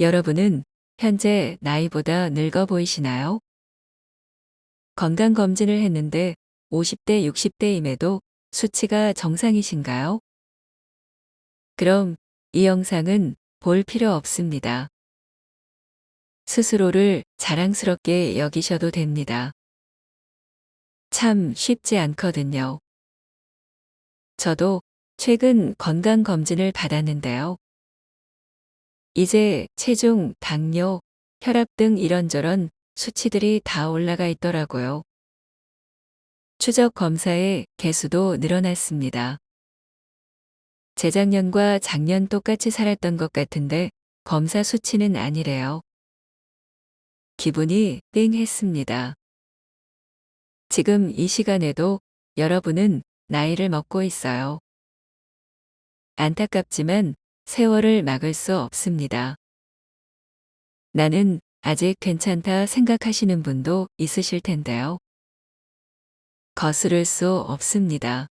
여러분은 현재 나이보다 늙어 보이시나요? 건강검진을 했는데 50대, 60대임에도 수치가 정상이신가요? 그럼 이 영상은 볼 필요 없습니다. 스스로를 자랑스럽게 여기셔도 됩니다. 참 쉽지 않거든요. 저도 최근 건강검진을 받았는데요. 이제 체중, 당뇨, 혈압 등 이런저런 수치들이 다 올라가 있더라고요. 추적 검사의 개수도 늘어났습니다. 재작년과 작년 똑같이 살았던 것 같은데 검사 수치는 아니래요. 기분이 띵했습니다. 지금 이 시간에도 여러분은 나이를 먹고 있어요. 안타깝지만 세월을 막을 수 없습니다. 나는 아직 괜찮다 생각하시는 분도 있으실 텐데요. 거스를 수 없습니다.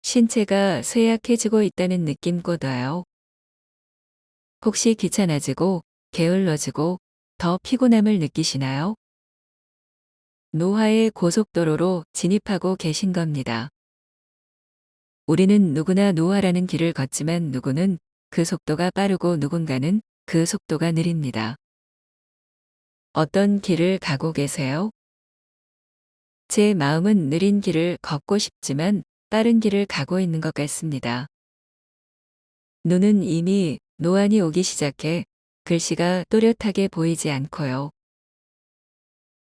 신체가 쇠약해지고 있다는 느낌보다요. 혹시 귀찮아지고 게을러지고 더 피곤함을 느끼시나요? 노화의 고속도로로 진입하고 계신 겁니다. 우리는 누구나 노화라는 길을 걷지만 누구는 그 속도가 빠르고 누군가는 그 속도가 느립니다. 어떤 길을 가고 계세요? 제 마음은 느린 길을 걷고 싶지만 빠른 길을 가고 있는 것 같습니다. 눈은 이미 노안이 오기 시작해 글씨가 또렷하게 보이지 않고요.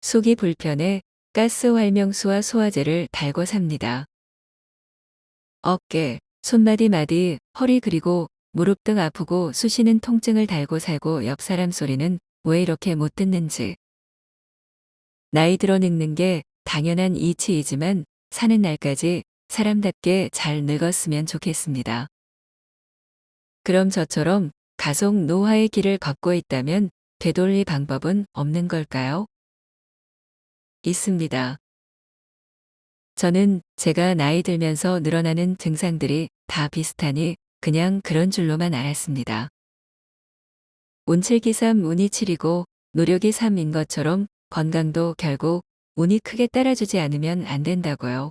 속이 불편해 가스 활명수와 소화제를 달고 삽니다. 어깨, 손마디마디, 허리 그리고 무릎 등 아프고 쑤시는 통증을 달고 살고 옆 사람 소리는 왜 이렇게 못 듣는지. 나이 들어 늙는 게 당연한 이치이지만 사는 날까지 사람답게 잘 늙었으면 좋겠습니다. 그럼 저처럼 가속 노화의 길을 걷고 있다면 되돌릴 방법은 없는 걸까요? 있습니다. 저는 제가 나이 들면서 늘어나는 증상들이 다 비슷하니 그냥 그런 줄로만 알았습니다. 운칠기 3, 운이 7이고 노력이 3인 것처럼 건강도 결국 운이 크게 따라주지 않으면 안 된다고요.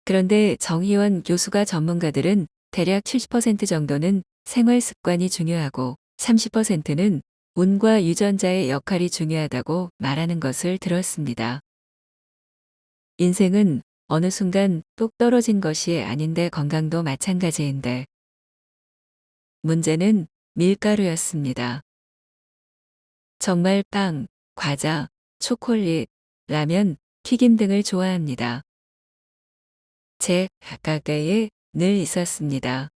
그런데 정희원 교수가 전문가들은 대략 70% 정도는 생활 습관이 중요하고 30%는 운과 유전자의 역할이 중요하다고 말하는 것을 들었습니다. 인생은 어느 순간 뚝 떨어진 것이 아닌데 건강도 마찬가지인데 문제는 밀가루였습니다. 정말 빵, 과자, 초콜릿, 라면, 튀김 등을 좋아합니다. 제 가까이에 늘 있었습니다.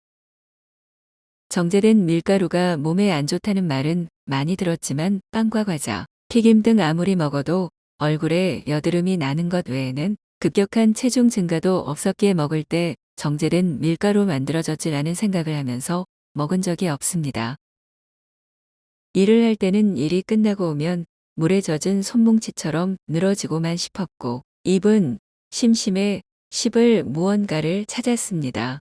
정제된 밀가루가 몸에 안 좋다는 말은 많이 들었지만 빵과 과자, 튀김 등 아무리 먹어도 얼굴에 여드름이 나는 것 외에는 급격한 체중 증가도 없었기에 먹을 때 정제된 밀가루 만들어졌지라는 생각을 하면서 먹은 적이 없습니다. 일을 할 때는 일이 끝나고 오면 물에 젖은 손뭉치처럼 늘어지고만 싶었고 입은 심심해 씹을 무언가를 찾았습니다.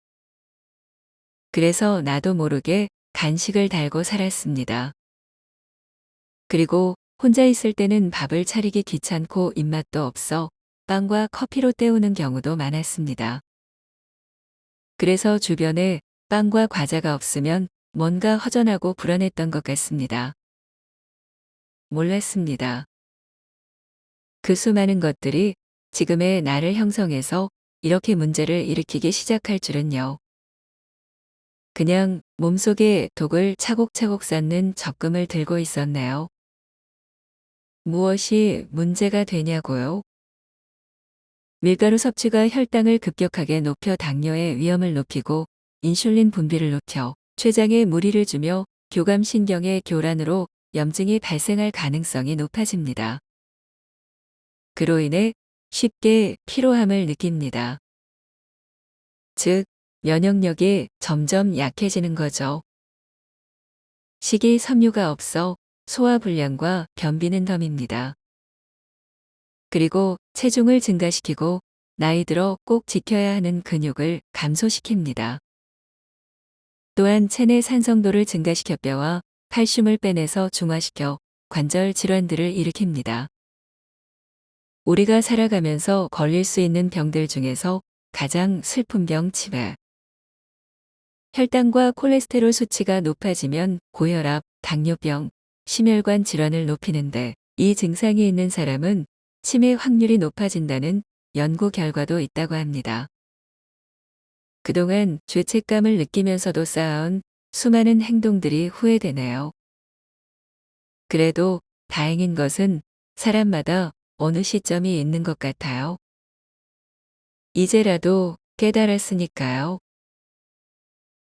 그래서 나도 모르게 간식을 달고 살았습니다. 그리고 혼자 있을 때는 밥을 차리기 귀찮고 입맛도 없어 빵과 커피로 때우는 경우도 많았습니다. 그래서 주변에 빵과 과자가 없으면 뭔가 허전하고 불안했던 것 같습니다. 몰랐습니다. 그 수많은 것들이 지금의 나를 형성해서 이렇게 문제를 일으키기 시작할 줄은요. 그냥 몸속에 독을 차곡차곡 쌓는 적금을 들고 있었네요. 무엇이 문제가 되냐고요? 밀가루 섭취가 혈당을 급격하게 높여 당뇨의 위험을 높이고 인슐린 분비를 높여 췌장에 무리를 주며 교감신경의 교란으로 염증이 발생할 가능성이 높아집니다. 그로 인해 쉽게 피로함을 느낍니다. 즉, 면역력이 점점 약해지는 거죠. 식이섬유가 없어 소화불량과 변비는 덤입니다. 그리고 체중을 증가시키고 나이 들어 꼭 지켜야 하는 근육을 감소시킵니다. 또한 체내 산성도를 증가시켜 뼈와 칼슘을 빼내서 중화시켜 관절 질환들을 일으킵니다. 우리가 살아가면서 걸릴 수 있는 병들 중에서 가장 슬픈 병 치매. 혈당과 콜레스테롤 수치가 높아지면 고혈압, 당뇨병, 심혈관 질환을 높이는데 이 증상이 있는 사람은 치매 확률이 높아진다는 연구 결과도 있다고 합니다. 그동안 죄책감을 느끼면서도 쌓아온 수많은 행동들이 후회되네요. 그래도 다행인 것은 사람마다 어느 시점이 있는 것 같아요. 이제라도 깨달았으니까요.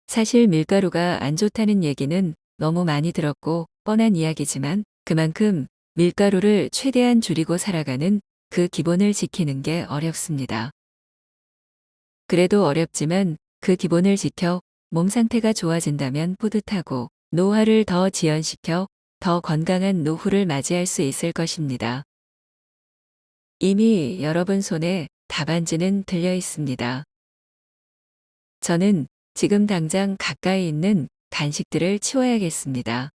사실 밀가루가 안 좋다는 얘기는 너무 많이 들었고 뻔한 이야기지만 그만큼 밀가루를 최대한 줄이고 살아가는 그 기본을 지키는 게 어렵습니다. 그래도 어렵지만 그 기본을 지켜 몸 상태가 좋아진다면 뿌듯하고 노화를 더 지연시켜 더 건강한 노후를 맞이할 수 있을 것입니다. 이미 여러분 손에 답안지는 들려 있습니다. 저는 지금 당장 가까이 있는 간식들을 치워야겠습니다.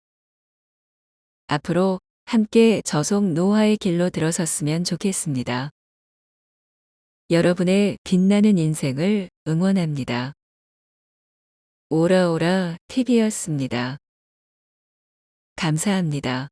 앞으로 함께 저속 노화의 길로 들어섰으면 좋겠습니다. 여러분의 빛나는 인생을 응원합니다. 오라오라 TV였습니다. 감사합니다.